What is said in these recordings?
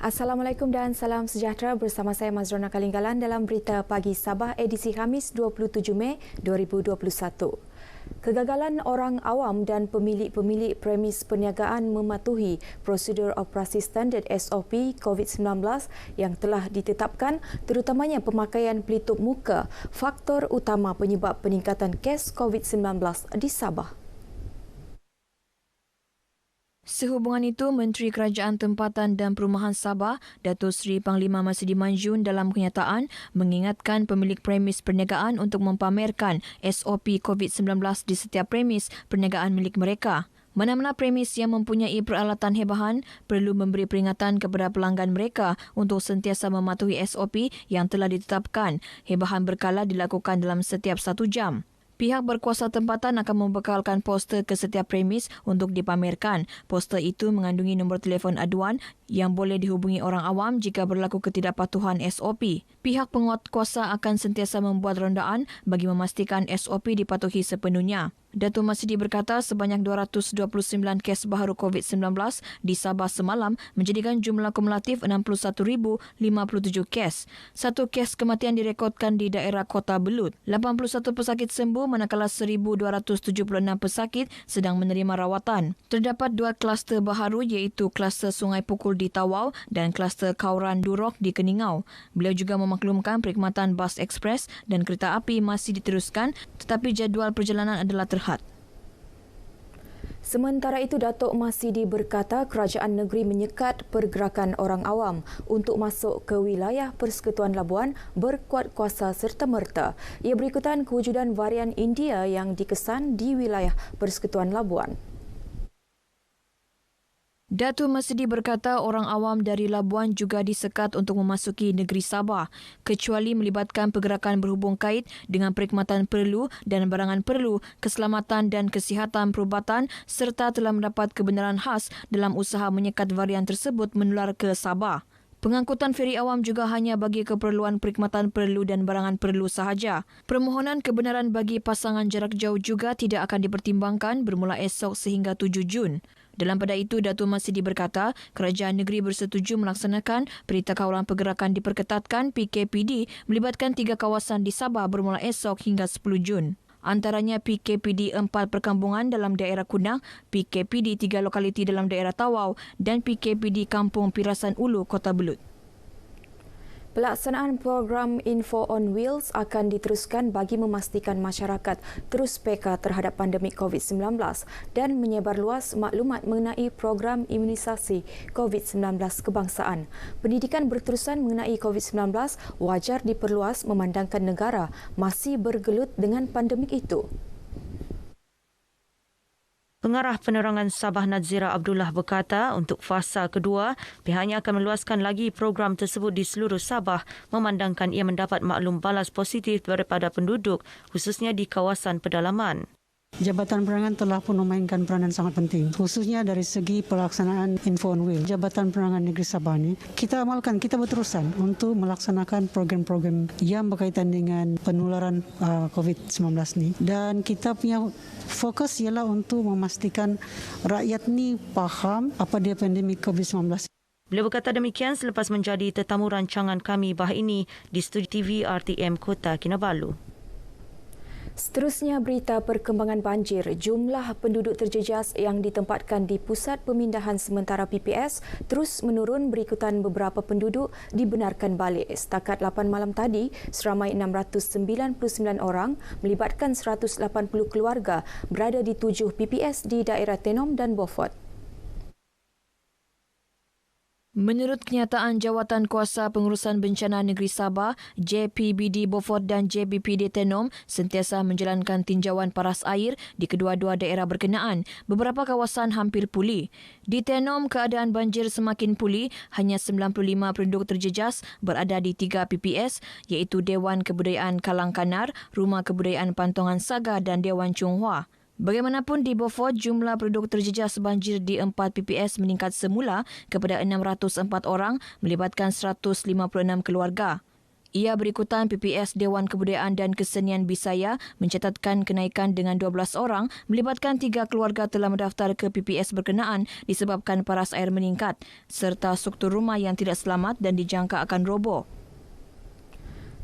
Assalamualaikum dan salam sejahtera, bersama saya Mazrona Kalinggalan dalam Berita Pagi Sabah edisi Khamis 27 Mei 2021. Kegagalan orang awam dan pemilik-pemilik premis perniagaan mematuhi prosedur operasi standard SOP COVID-19 yang telah ditetapkan, terutamanya pemakaian pelitup muka, faktor utama penyebab peningkatan kes COVID-19 di Sabah. Sehubungan itu, Menteri Kerajaan Tempatan dan Perumahan Sabah, Datuk Seri Panglima Masidi Manjun dalam kenyataan mengingatkan pemilik premis perniagaan untuk mempamerkan SOP COVID-19 di setiap premis perniagaan milik mereka. Mana-mana premis yang mempunyai peralatan hebahan perlu memberi peringatan kepada pelanggan mereka untuk sentiasa mematuhi SOP yang telah ditetapkan. Hebahan berkala dilakukan dalam setiap 1 jam. Pihak berkuasa tempatan akan membekalkan poster ke setiap premis untuk dipamerkan. Poster itu mengandungi nombor telefon aduan yang boleh dihubungi orang awam jika berlaku ketidakpatuhan SOP. Pihak penguatkuasa akan sentiasa membuat rondaan bagi memastikan SOP dipatuhi sepenuhnya. Datuk Masidi berkata sebanyak 229 kes baharu COVID-19 di Sabah semalam menjadikan jumlah kumulatif 61,057 kes. 1 kes kematian direkodkan di daerah Kota Belud. 81 pesakit sembuh manakala 1,276 pesakit sedang menerima rawatan. Terdapat 2 kluster baharu iaitu kluster Sungai Pukul di Tawau dan kluster Kauran Durok di Keningau. Beliau juga memaklumkan perkhidmatan bas ekspres dan kereta api masih diteruskan tetapi jadual perjalanan adalah terhad. Sementara itu, Datuk Masidi berkata kerajaan negeri menyekat pergerakan orang awam untuk masuk ke wilayah Persekutuan Labuan berkuat kuasa serta-merta. Ia berikutan kewujudan varian India yang dikesan di wilayah Persekutuan Labuan. Datuk Masidi berkata orang awam dari Labuan juga disekat untuk memasuki negeri Sabah, kecuali melibatkan pergerakan berhubung kait dengan perkhidmatan perlu dan barangan perlu, keselamatan dan kesihatan perubatan serta telah mendapat kebenaran khas dalam usaha menyekat varian tersebut menular ke Sabah. Pengangkutan feri awam juga hanya bagi keperluan perkhidmatan perlu dan barangan perlu sahaja. Permohonan kebenaran bagi pasangan jarak jauh juga tidak akan dipertimbangkan bermula esok sehingga 7 Jun. Dalam pada itu, Datuk Masidi berkata kerajaan negeri bersetuju melaksanakan Perintah Kawalan Pergerakan Diperketatkan PKPD melibatkan 3 kawasan di Sabah bermula esok hingga 10 Jun. Antaranya PKPD 4 perkampungan dalam daerah Kunang, PKPD 3 lokaliti dalam daerah Tawau dan PKPD Kampung Pirasan Ulu, Kota Belud. Pelaksanaan program Info on Wheels akan diteruskan bagi memastikan masyarakat terus peka terhadap pandemik COVID-19 dan menyebarluas maklumat mengenai program imunisasi COVID-19 kebangsaan. Pendidikan berterusan mengenai COVID-19 wajar diperluas memandangkan negara masih bergelut dengan pandemik itu. Pengarah Penerangan Sabah Nazira Abdullah berkata untuk fasa kedua, pihaknya akan meluaskan lagi program tersebut di seluruh Sabah memandangkan ia mendapat maklum balas positif daripada penduduk khususnya di kawasan pedalaman. Jabatan Penerangan telah pun memainkan peranan sangat penting, khususnya dari segi pelaksanaan Info on Wheels. Jabatan Penerangan Negeri Sabah ini, kita berterusan untuk melaksanakan program-program yang berkaitan dengan penularan COVID-19 ni. Dan kita punya fokus ialah untuk memastikan rakyat ni faham apa dia pandemik COVID-19. Beliau berkata demikian selepas menjadi tetamu rancangan kami bah ini di studio TV RTM Kota Kinabalu. Seterusnya, berita perkembangan banjir. Jumlah penduduk terjejas yang ditempatkan di Pusat Pemindahan Sementara PPS terus menurun berikutan beberapa penduduk dibenarkan balik. Setakat 8 malam tadi, seramai 699 orang melibatkan 180 keluarga berada di 7 PPS di daerah Tenom dan Beaufort. Menurut kenyataan Jawatan Kuasa Pengurusan Bencana Negeri Sabah, JPBD Beaufort dan JBPD Tenom sentiasa menjalankan tinjauan paras air di kedua-dua daerah berkenaan. Beberapa kawasan hampir pulih. Di Tenom, keadaan banjir semakin pulih. Hanya 95 penduduk terjejas berada di 3 PPS iaitu Dewan Kebudayaan Kalang Kanar, Rumah Kebudayaan Pantongan Saga dan Dewan Chonghua. Bagaimanapun di Beaufort, jumlah penduduk terjejas banjir di 4 PPS meningkat semula kepada 604 orang melibatkan 156 keluarga. Ia berikutan PPS Dewan Kebudayaan dan Kesenian Bisaya mencatatkan kenaikan dengan 12 orang melibatkan 3 keluarga telah mendaftar ke PPS berkenaan disebabkan paras air meningkat serta struktur rumah yang tidak selamat dan dijangka akan roboh.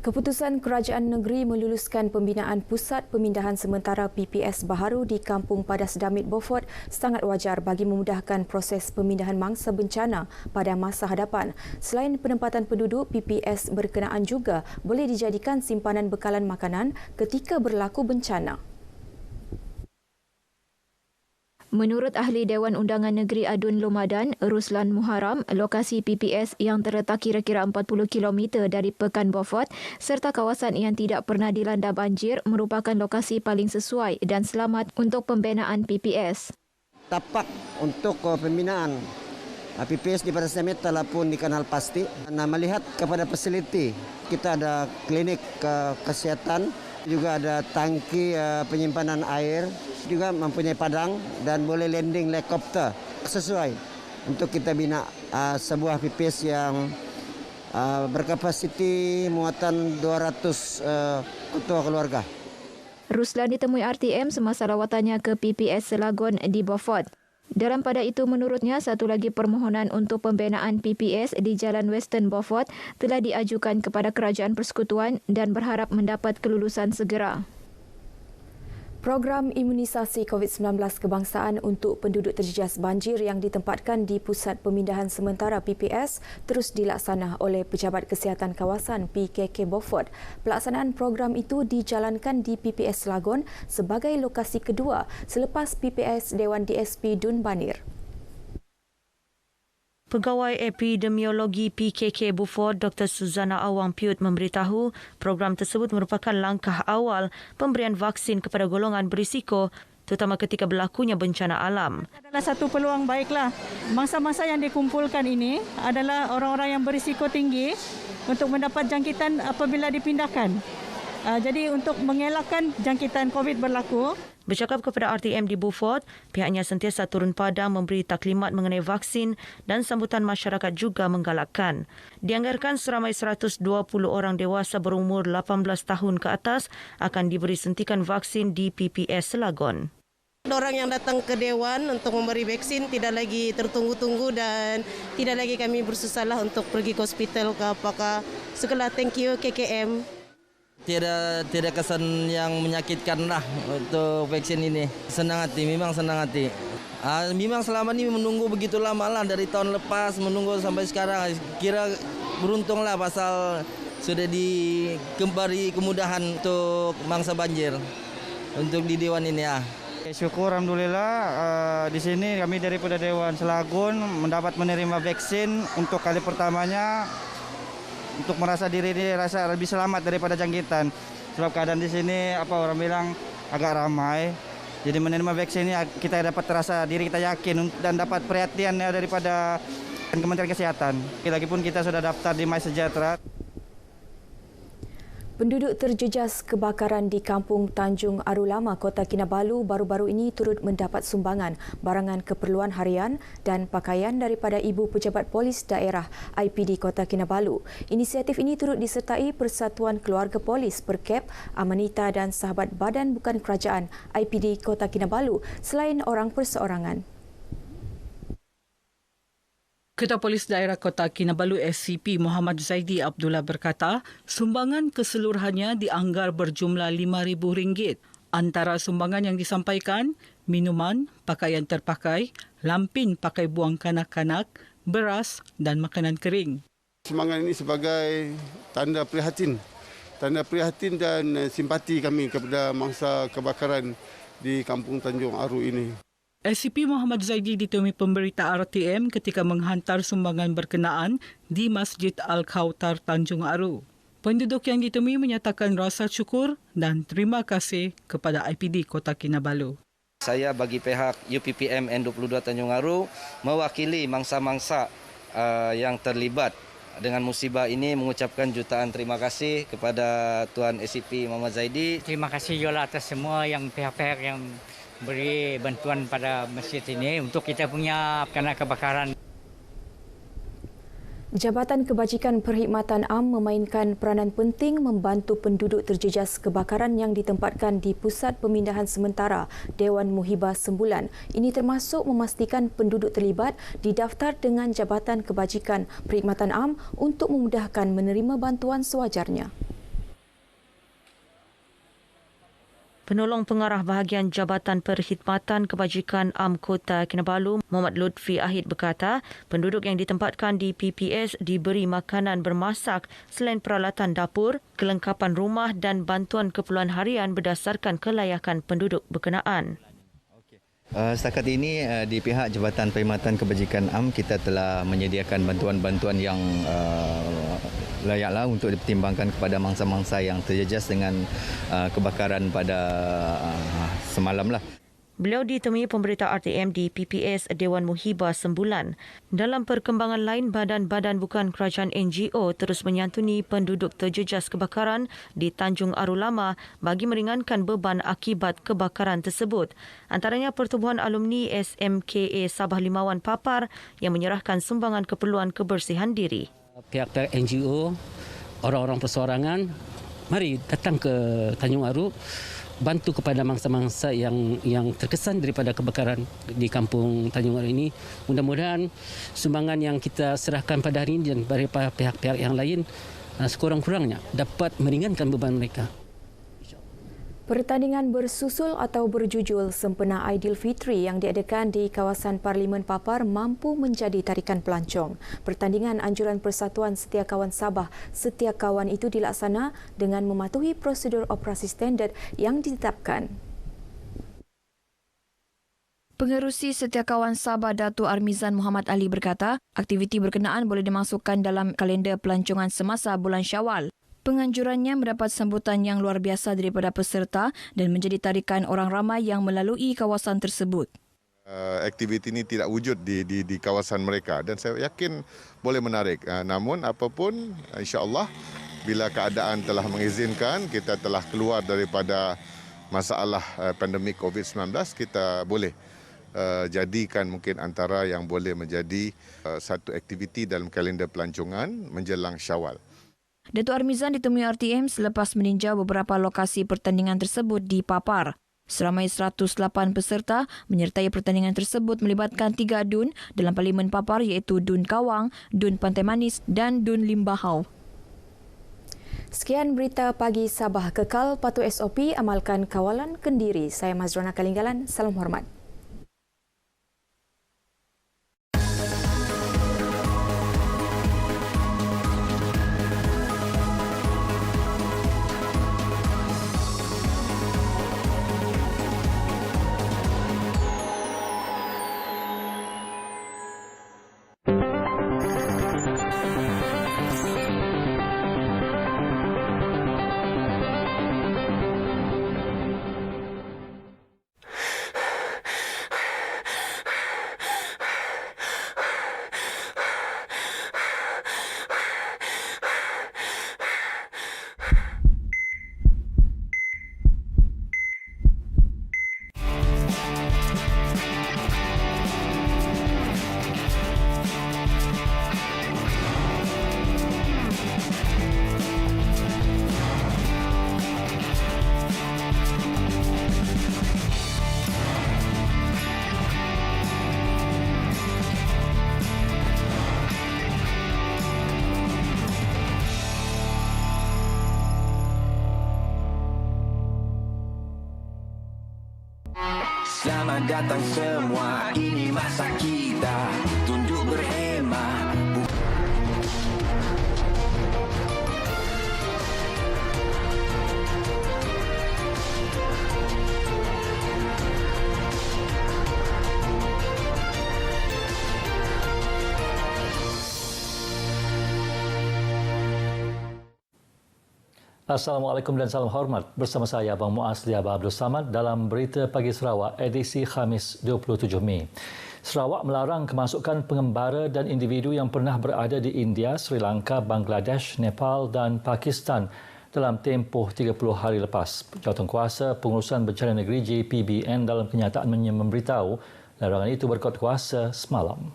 Keputusan Kerajaan Negeri meluluskan pembinaan Pusat Pemindahan Sementara PPS baharu di Kampung Padas Damit Beaufort sangat wajar bagi memudahkan proses pemindahan mangsa bencana pada masa hadapan. Selain penempatan penduduk, PPS berkenaan juga boleh dijadikan simpanan bekalan makanan ketika berlaku bencana. Menurut Ahli Dewan Undangan Negeri Adun Lomadan, Ruslan Muharam, lokasi PPS yang terletak kira-kira 40 km dari Pekan Beaufort serta kawasan yang tidak pernah dilanda banjir merupakan lokasi paling sesuai dan selamat untuk pembinaan PPS. Tapak untuk pembinaan PPS di Padas Damit ataupun di Kanal Pasti. Melihat kepada fasiliti, kita ada klinik kesehatan, juga ada tangki penyimpanan air, juga mempunyai padang dan boleh landing helikopter sesuai untuk kita bina sebuah PPS yang berkapasiti muatan 200 ketua keluarga. Ruslan ditemui RTM semasa lawatannya ke PPS Selagon di Beaufort. Dalam pada itu menurutnya satu lagi permohonan untuk pembinaan PPS di Jalan Western Beaufort telah diajukan kepada Kerajaan Persekutuan dan berharap mendapat kelulusan segera. Program imunisasi COVID-19 kebangsaan untuk penduduk terjejas banjir yang ditempatkan di Pusat Pemindahan Sementara PPS terus dilaksana oleh Pejabat Kesihatan Kawasan PKK Beaufort. Pelaksanaan program itu dijalankan di PPS Selagon sebagai lokasi kedua selepas PPS Dewan DSP Dun Banir. Pegawai Epidemiologi PKK Beaufort Dr. Suzana Awang Piut memberitahu program tersebut merupakan langkah awal pemberian vaksin kepada golongan berisiko terutama ketika berlakunya bencana alam. Adalah satu peluang baiklah. Mangsa-mangsa yang dikumpulkan ini adalah orang-orang yang berisiko tinggi untuk mendapat jangkitan apabila dipindahkan. Jadi untuk mengelakkan jangkitan COVID berlaku. Bercakap kepada RTM di Beaufort, pihaknya sentiasa turun padang memberi taklimat mengenai vaksin dan sambutan masyarakat juga menggalakkan. Dianggarkan seramai 120 orang dewasa berumur 18 tahun ke atas akan diberi suntikan vaksin di PPS Selagon. Orang yang datang ke Dewan untuk memberi vaksin tidak lagi tertunggu-tunggu dan tidak lagi kami bersusahlah untuk pergi ke hospital ke apakah. Segala thank you KKM. Tidak kesan yang menyakitkan lah untuk vaksin ini. Senang hati, memang senang hati. Memang selama ini menunggu begitu lama lah dari tahun lepas menunggu sampai sekarang. Kira beruntung lah pasal sudah diberi kemudahan untuk mangsa banjir untuk di Dewan ini ya. Syukur Alhamdulillah di sini kami daripada Dewan Selagon mendapat menerima vaksin untuk kali pertamanya. Untuk merasa diri ini rasa lebih selamat daripada jangkitan. Sebab keadaan di sini orang bilang agak ramai. Jadi menerima vaksin ini kita dapat terasa diri kita yakin dan dapat perhatian daripada Kementerian Kesehatan. Lagipun kita sudah daftar di MySejahtera. Penduduk terjejas kebakaran di Kampung Tanjung Aru Lama, Kota Kinabalu baru-baru ini turut mendapat sumbangan barangan keperluan harian dan pakaian daripada Ibu Pejabat Polis Daerah IPD Kota Kinabalu. Inisiatif ini turut disertai Persatuan Keluarga Polis Perkep, Amanita dan Sahabat Badan Bukan Kerajaan IPD Kota Kinabalu selain orang perseorangan. Ketua Polis Daerah Kota Kinabalu SCP Muhammad Zaidi Abdullah berkata, sumbangan keseluruhannya dianggar berjumlah RM5,000. Antara sumbangan yang disampaikan, minuman, pakaian terpakai, lampin pakai buang kanak-kanak, beras dan makanan kering. Sumbangan ini sebagai tanda prihatin dan simpati kami kepada mangsa kebakaran di Kampung Tanjung Aru ini. SCP Muhammad Zaidi ditemui pemberita RTM ketika menghantar sumbangan berkenaan di Masjid Al-Khawtar Tanjung Aru. Penduduk yang ditemui menyatakan rasa syukur dan terima kasih kepada IPD Kota Kinabalu. Saya bagi pihak UPPM N22 Tanjung Aru mewakili mangsa-mangsa yang terlibat dengan musibah ini mengucapkan jutaan terima kasih kepada Tuan SCP Muhammad Zaidi. Terima kasih juga atas semua yang pihak-pihak yang beri bantuan pada masjid ini untuk kita punya kena kebakaran. Jabatan Kebajikan Perkhidmatan Am memainkan peranan penting membantu penduduk terjejas kebakaran yang ditempatkan di Pusat Pemindahan Sementara Dewan Muhibah Sembulan. Ini termasuk memastikan penduduk terlibat didaftar dengan Jabatan Kebajikan Perkhidmatan Am untuk memudahkan menerima bantuan sewajarnya. Penolong Pengarah Bahagian Jabatan Perkhidmatan Kebajikan Am Kota Kinabalu, Muhammad Lutfi Ahid berkata, penduduk yang ditempatkan di PPS diberi makanan bermasak selain peralatan dapur, kelengkapan rumah dan bantuan keperluan harian berdasarkan kelayakan penduduk berkenaan. Setakat ini di pihak Jabatan Perkhidmatan Kebajikan Am kita telah menyediakan bantuan-bantuan yang layaklah untuk dipertimbangkan kepada mangsa-mangsa yang terjejas dengan kebakaran pada semalam lah. Beliau ditemui pemberita RTM di PPS Dewan Muhibah Sembulan. Dalam perkembangan lain, badan-badan bukan kerajaan NGO terus menyantuni penduduk terjejas kebakaran di Tanjung Aru Lama bagi meringankan beban akibat kebakaran tersebut. Antaranya Pertubuhan Alumni SMKA Sabah Limawan Papar yang menyerahkan sumbangan keperluan kebersihan diri. Pihak-pihak NGO, orang-orang perseorangan, mari datang ke Tanjung Aru, bantu kepada mangsa-mangsa yang terkesan daripada kebakaran di kampung Tanjung Aru ini. Mudah-mudahan sumbangan yang kita serahkan pada hari ini dan daripada pihak-pihak yang lain sekurang-kurangnya dapat meringankan beban mereka. Pertandingan bersusul atau berjujul sempena Aidilfitri yang diadakan di kawasan Parlimen Papar mampu menjadi tarikan pelancong. Pertandingan anjuran Persatuan Setiakawan Sabah Setiakawan itu dilaksana dengan mematuhi prosedur operasi standard yang ditetapkan. Pengerusi Setiakawan Sabah Datuk Armizan Muhammad Ali berkata, aktiviti berkenaan boleh dimasukkan dalam kalender pelancongan semasa bulan Syawal. Penganjurannya mendapat sambutan yang luar biasa daripada peserta dan menjadi tarikan orang ramai yang melalui kawasan tersebut. Aktiviti ini tidak wujud di kawasan mereka dan saya yakin boleh menarik. Namun apapun, insya-Allah bila keadaan telah mengizinkan, kita telah keluar daripada masalah pandemik COVID-19, kita boleh jadikan mungkin antara yang boleh menjadi satu aktiviti dalam kalender pelancongan menjelang Syawal. Datuk Armizan ditemui RTM selepas meninjau beberapa lokasi pertandingan tersebut di Papar. Seramai 108 peserta menyertai pertandingan tersebut melibatkan 3 dun dalam Parlimen Papar iaitu Dun Kawang, Dun Pantai Manis dan Dun Limbahau. Sekian berita pagi Sabah. Kekal patuh SOP, amalkan kawalan kendiri. Saya Mazrona Kalinggalan, salam hormat. Selamat datang semua, ini masa kita tunduk berhemah. Assalamualaikum dan salam hormat. Bersama saya Abang Muaz Liaba Abdul Samad dalam Berita Pagi Sarawak edisi Khamis 27 Mei. Sarawak melarang kemasukan pengembara dan individu yang pernah berada di India, Sri Lanka, Bangladesh, Nepal dan Pakistan dalam tempoh 30 hari lepas. Jawatankuasa Pengurusan Bencana Negeri JPBN dalam kenyataannya memberitahu larangan itu berkuat kuasa semalam.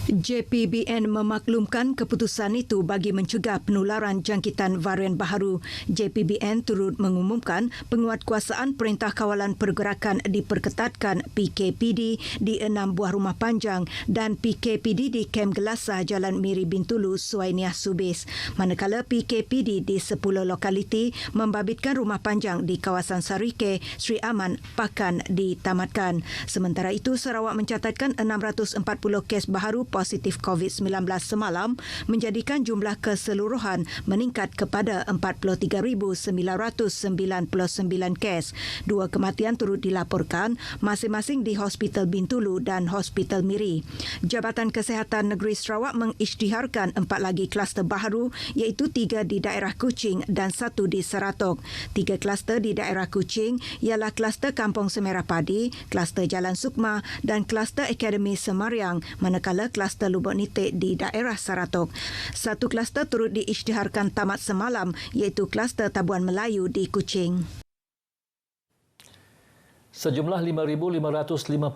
JPBN memaklumkan keputusan itu bagi mencegah penularan jangkitan varian baharu. JPBN turut mengumumkan penguatkuasaan Perintah Kawalan Pergerakan diperketatkan PKPD di 6 buah rumah panjang dan PKPD di Kem Gelasah, Jalan Miri Bintulu, Suainiah Subis. Manakala PKPD di 10 lokaliti membabitkan rumah panjang di kawasan Sarike, Sri Aman, Pakan ditamatkan. Sementara itu, Sarawak mencatatkan 640 kes baharu positif COVID-19 semalam, menjadikan jumlah keseluruhan meningkat kepada 43,999 kes. 2 kematian turut dilaporkan masing-masing di Hospital Bintulu dan Hospital Miri. Jabatan Kesihatan Negeri Sarawak mengisytiharkan 4 lagi kluster baharu, iaitu 3 di daerah Kuching dan 1 di Seratok. 3 kluster di daerah Kuching ialah kluster Kampung Semerah Padi, kluster Jalan Sukma dan kluster Akademi Semariang, manakala kluster Lubuk Nitik di daerah Saratok. 1 kluster turut diisytiharkan tamat semalam, iaitu kluster Tabuan Melayu di Kuching. Sejumlah 5,559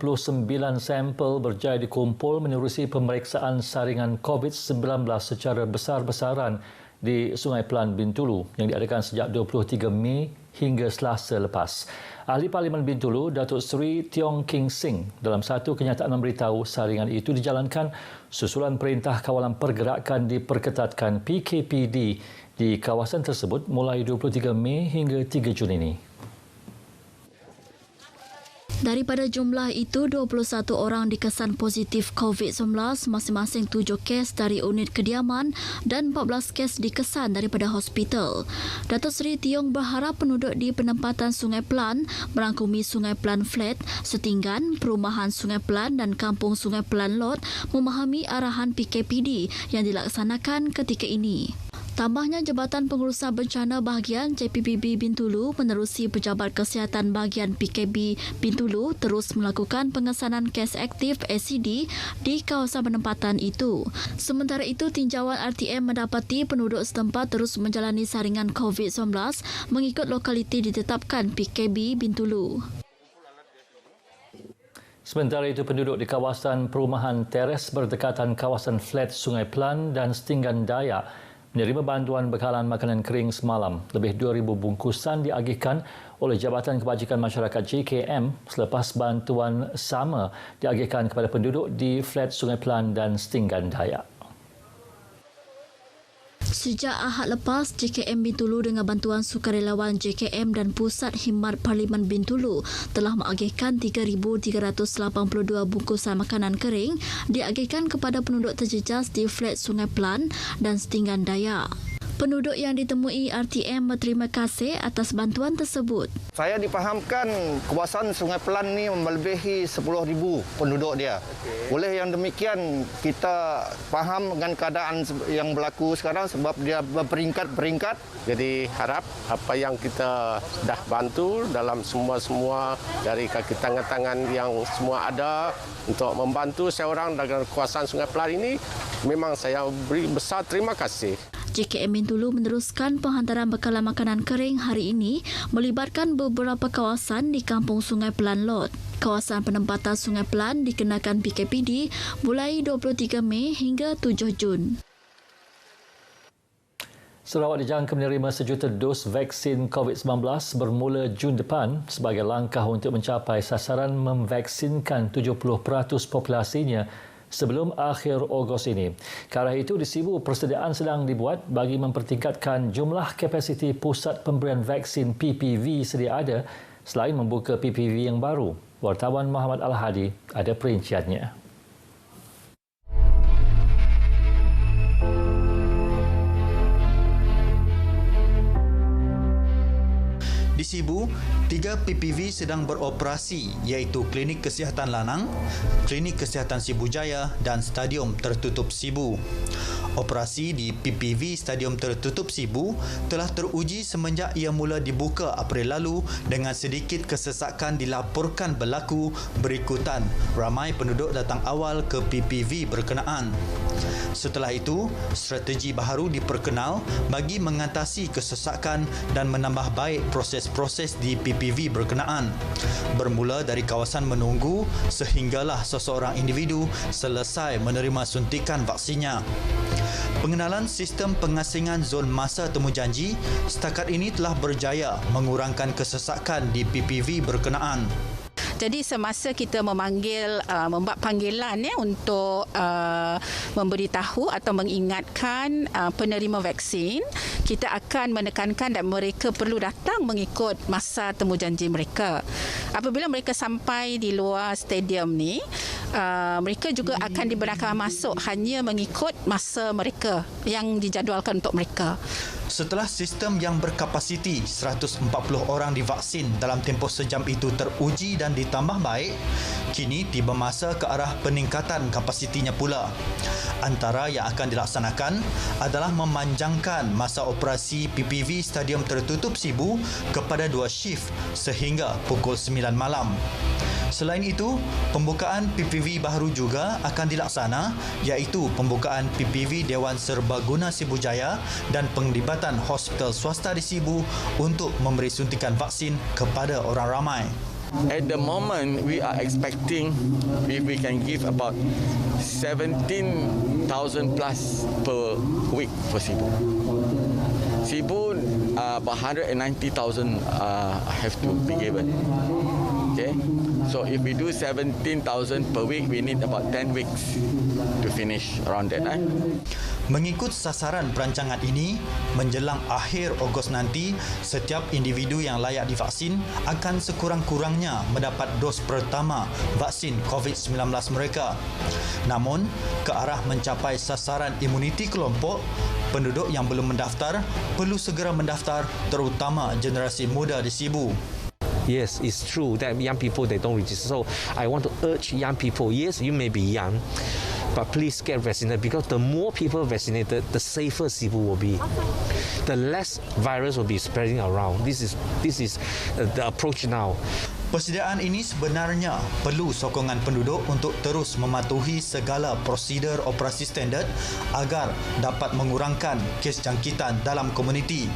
sampel berjaya dikumpul menerusi pemeriksaan saringan COVID-19 secara besar-besaran di Sungai Pelan Bintulu yang diadakan sejak 23 Mei hingga Selasa lepas. Ahli Parlimen Bintulu, Datuk Seri Tiong King Sing, dalam satu kenyataan memberitahu saringan itu dijalankan susulan Perintah Kawalan Pergerakan diperketatkan PKPD di kawasan tersebut mulai 23 Mei hingga 3 Jun ini. Daripada jumlah itu, 21 orang dikesan positif COVID-19, masing-masing 7 kes dari unit kediaman dan 14 kes dikesan daripada hospital. Datuk Seri Tiong berharap penduduk di penempatan Sungai Pelan merangkumi Sungai Pelan Flat, Setinggan, Perumahan Sungai Pelan dan Kampung Sungai Pelan Lot memahami arahan PKPD yang dilaksanakan ketika ini. Tambahnya, Jabatan Pengurusan Bencana Bahagian JPBB Bintulu menerusi Pejabat Kesihatan Bahagian PKB Bintulu terus melakukan pengesanan kes aktif ACD di kawasan penempatan itu. Sementara itu, tinjauan RTM mendapati penduduk setempat terus menjalani saringan COVID-19 mengikut lokaliti ditetapkan PKB Bintulu. Sementara itu, penduduk di kawasan perumahan teres berdekatan kawasan flat Sungai Pelan dan Setinggan Dayak menerima bantuan bekalan makanan kering semalam. Lebih 2,000 bungkusan diagihkan oleh Jabatan Kebajikan Masyarakat JKM selepas bantuan sama diagihkan kepada penduduk di flat Sungai Pelan dan Setinggan Dayak. Sejak Ahad lepas, JKM Bintulu dengan bantuan sukarelawan JKM dan Pusat Khidmat Parlimen Bintulu telah mengagihkan 3,382 bungkusan makanan kering diagihkan kepada penduduk terjejas di flat Sungai Pelan dan Setinggan Dayak. Penduduk yang ditemui RTM berterima kasih atas bantuan tersebut. Saya dipahamkan kawasan Sungai Pelan ni melebihi 10,000 penduduk dia. Oleh yang demikian, kita faham dengan keadaan yang berlaku sekarang sebab dia berperingkat-peringkat. Jadi harap apa yang kita dah bantu dalam semua dari kaki tangan-tangan yang semua ada untuk membantu seorang dalam kawasan Sungai Pelan ini, memang saya beri besar terima kasih. JKM Bintulu meneruskan penghantaran bekalan makanan kering hari ini melibatkan beberapa kawasan di Kampung Sungai Pelan Lot. Kawasan penempatan Sungai Pelan dikenakan PKPD mulai 23 Mei hingga 7 Jun. Sarawak dijangka menerima 1 juta dos vaksin COVID-19 bermula Jun depan sebagai langkah untuk mencapai sasaran memvaksinkan 70% populasinya sebelum akhir Ogos ini. Ke arah itu, di Sibu, persediaan sedang dibuat bagi mempertingkatkan jumlah kapasiti pusat pemberian vaksin PPV sedia ada selain membuka PPV yang baru. Wartawan Muhammad Al-Hadi ada perinciannya. Di Sibu, 3 PPV sedang beroperasi iaitu Klinik Kesihatan Lanang, Klinik Kesihatan Sibu Jaya dan Stadium Tertutup Sibu. Operasi di PPV Stadium Tertutup Sibu telah teruji semenjak ia mula dibuka April lalu dengan sedikit kesesakan dilaporkan berlaku berikutan ramai penduduk datang awal ke PPV berkenaan. Setelah itu, strategi baharu diperkenal bagi mengatasi kesesakan dan menambah baik proses-proses di PPV berkenaan. Bermula dari kawasan menunggu sehinggalah seseorang individu selesai menerima suntikan vaksinnya. Pengenalan sistem pengasingan zon masa temujanji setakat ini telah berjaya mengurangkan kesesakan di PPV berkenaan. Jadi semasa kita membuat panggilan untuk memberitahu atau mengingatkan penerima vaksin, kita akan menekankan dan mereka perlu datang mengikut masa temujanji mereka. Apabila mereka sampai di luar stadium ni, mereka juga akan dibenarkan masuk hanya mengikut masa mereka yang dijadualkan untuk mereka. Setelah sistem yang berkapasiti 140 orang divaksin dalam tempoh sejam itu teruji dan ditambah baik, kini tiba masa ke arah peningkatan kapasitinya pula. Antara yang akan dilaksanakan adalah memanjangkan masa operasi PPV Stadium Tertutup Sibu kepada 2 shift sehingga pukul 9 malam. Selain itu, pembukaan PPV baru juga akan dilaksana iaitu pembukaan PPV Dewan Serbaguna Sibu Jaya dan penglibatan hospital swasta di Sibu untuk memberi suntikan vaksin kepada orang ramai. At the moment, we are expecting if we can give about 17,000 plus per week for Sibu. Sibu, about 190,000 have to be given. Okay, so if we do 17,000 per week, we need about 10 weeks to finish around that time. Mengikut sasaran perancangan ini, menjelang akhir Ogos nanti, setiap individu yang layak divaksin akan sekurang-kurangnya mendapat dos pertama vaksin COVID-19 mereka. Namun, ke arah mencapai sasaran imuniti kelompok, penduduk yang belum mendaftar perlu segera mendaftar, terutama generasi muda di Sibu. Yes, it's true that young people, they don't register. So I want to urge young people, yes, you may be young, but please get vaccinated because the more people vaccinated, the safer Sibu will be. The less virus will be spreading around. This is the approach now. Persediaan ini sebenarnya perlu sokongan penduduk untuk terus mematuhi segala prosedur operasi standard agar dapat mengurangkan kes jangkitan dalam komuniti.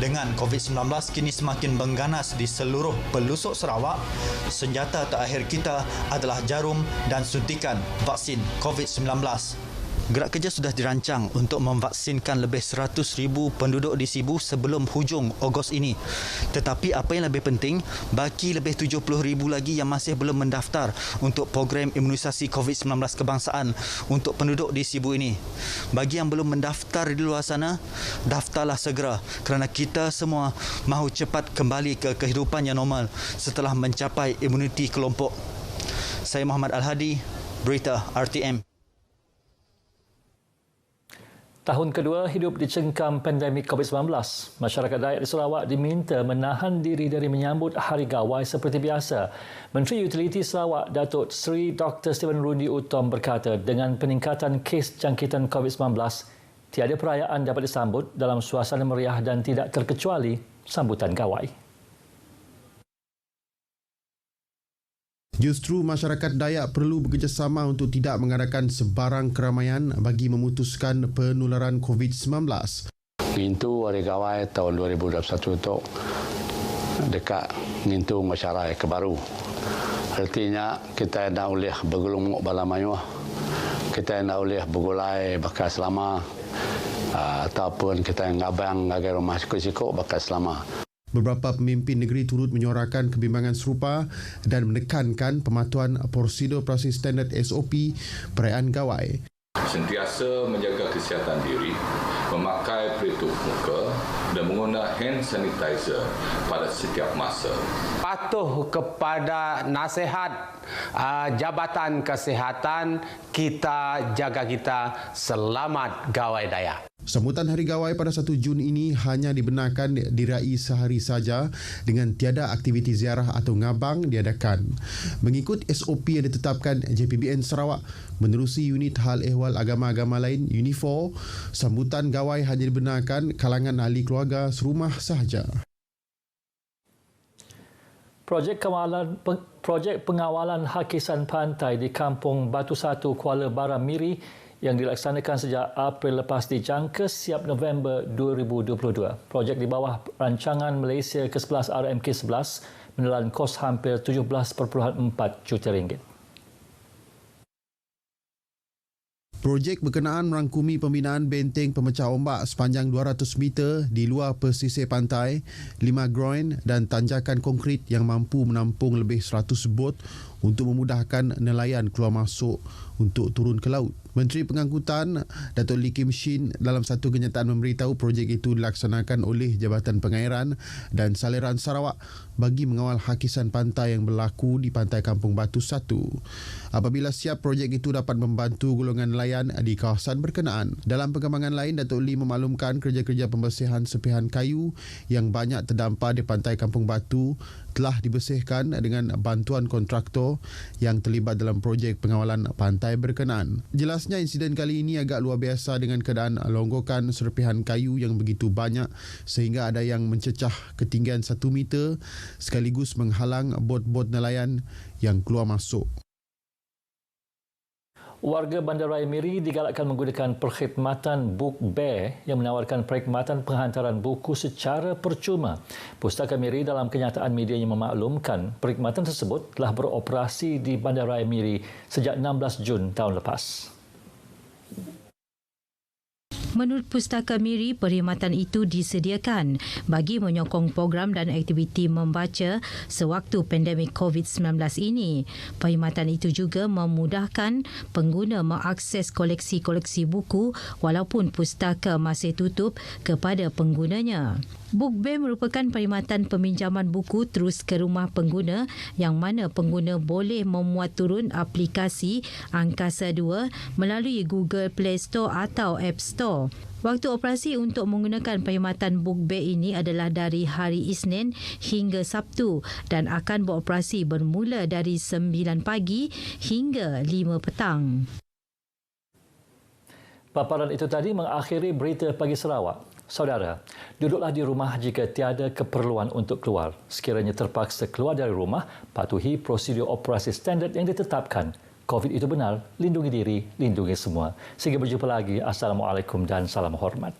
Dengan COVID-19 kini semakin mengganas di seluruh pelosok Sarawak, senjata terakhir kita adalah jarum dan suntikan vaksin COVID-19. Gerak kerja sudah dirancang untuk memvaksinkan lebih 100,000 penduduk di Sibu sebelum hujung Ogos ini. Tetapi apa yang lebih penting, baki lebih 70,000 lagi yang masih belum mendaftar untuk program imunisasi COVID-19 kebangsaan untuk penduduk di Sibu ini. Bagi yang belum mendaftar di luar sana, daftarlah segera kerana kita semua mahu cepat kembali ke kehidupan yang normal setelah mencapai imuniti kelompok. Saya Muhammad Al-Hadi, Berita RTM. Tahun kedua hidup dicengkam pandemik COVID-19, masyarakat Dayak di Sarawak diminta menahan diri dari menyambut Hari Gawai seperti biasa. Menteri Utiliti Sarawak, Datuk Seri Dr. Stephen Rundi Utom berkata dengan peningkatan kes jangkitan COVID-19, tiada perayaan dapat disambut dalam suasana meriah dan tidak terkecuali sambutan gawai. Justru masyarakat Dayak perlu bekerjasama untuk tidak mengadakan sebarang keramaian bagi memutuskan penularan COVID-19. Pintu Hari Gawai tahun 2021 itu dekat ngintu masyarakat kebaru. Artinya kita nak boleh bergelumuk bala mayuh. Kita nak boleh bergulai bakal selama ataupun kita ngabang ngagai rumah sikut-sikut bakal selama. Beberapa pemimpin negeri turut menyuarakan kebimbangan serupa dan menekankan pematuhan prosedur operasi standard SOP perayaan gawai. Sentiasa menjaga kesihatan diri, memakai pelitup muka dan menggunakan hand sanitizer pada setiap masa. Patuh kepada nasihat Jabatan Kesihatan, kita jaga kita selamat Gawai Dayak. Sambutan Hari Gawai pada 1 Jun ini hanya dibenarkan diraih sehari saja dengan tiada aktiviti ziarah atau ngabang diadakan. Mengikut SOP yang ditetapkan JPBN Sarawak menerusi unit hal ehwal agama-agama lain UNI4, sambutan gawai hanya dibenarkan kalangan ahli keluarga serumah sahaja. Projek pengawalan hakisan pantai di Kampung Batu Satu, Kuala Baram Miri yang dilaksanakan sejak April lepas dijangka siap November 2022. Projek di bawah rancangan Malaysia ke-11 RMK-11 menelan kos hampir 17.4 juta ringgit. Projek berkenaan merangkumi pembinaan benteng pemecah ombak sepanjang 200 meter di luar pesisir pantai, 5 groin dan tanjakan konkrit yang mampu menampung lebih 100 bot untuk memudahkan nelayan keluar masuk untuk turun ke laut. Menteri Pengangkutan Datuk Lee Kim Shin dalam satu kenyataan memberitahu projek itu dilaksanakan oleh Jabatan Pengairan dan Saliran Sarawak bagi mengawal hakisan pantai yang berlaku di Pantai Kampung Batu Satu. Apabila siap, projek itu dapat membantu golongan nelayan di kawasan berkenaan. Dalam perkembangan lain, Datuk Lee memaklumkan kerja-kerja pembersihan sepihan kayu yang banyak terdampar di Pantai Kampung Batu telah dibersihkan dengan bantuan kontraktor yang terlibat dalam projek pengawalan pantai berkenaan. Jelasnya insiden kali ini agak luar biasa dengan keadaan longgokan serpihan kayu yang begitu banyak sehingga ada yang mencecah ketinggian 1 meter sekaligus menghalang bot-bot nelayan yang keluar masuk. Warga Bandaraya Miri digalakkan menggunakan perkhidmatan Book Bear yang menawarkan perkhidmatan penghantaran buku secara percuma. Pustaka Miri dalam kenyataan medianya memaklumkan perkhidmatan tersebut telah beroperasi di Bandaraya Miri sejak 16 Jun tahun lepas. Menurut Pustaka Miri, perkhidmatan itu disediakan bagi menyokong program dan aktiviti membaca sewaktu pandemik COVID-19 ini. Perkhidmatan itu juga memudahkan pengguna mengakses koleksi-koleksi buku walaupun pustaka masih tutup kepada penggunanya. BookBear merupakan perkhidmatan peminjaman buku terus ke rumah pengguna yang mana pengguna boleh memuat turun aplikasi Angkasa 2 melalui Google Play Store atau App Store. Waktu operasi untuk menggunakan perkhidmatan BookBear ini adalah dari hari Isnin hingga Sabtu dan akan beroperasi bermula dari 9 pagi hingga 5 petang. Paparan itu tadi mengakhiri Berita Pagi Sarawak. Saudara, duduklah di rumah jika tiada keperluan untuk keluar. Sekiranya terpaksa keluar dari rumah, patuhi prosedur operasi standard yang ditetapkan. COVID itu benar, lindungi diri, lindungi semua. Sehingga berjumpa lagi. Assalamualaikum dan salam hormat.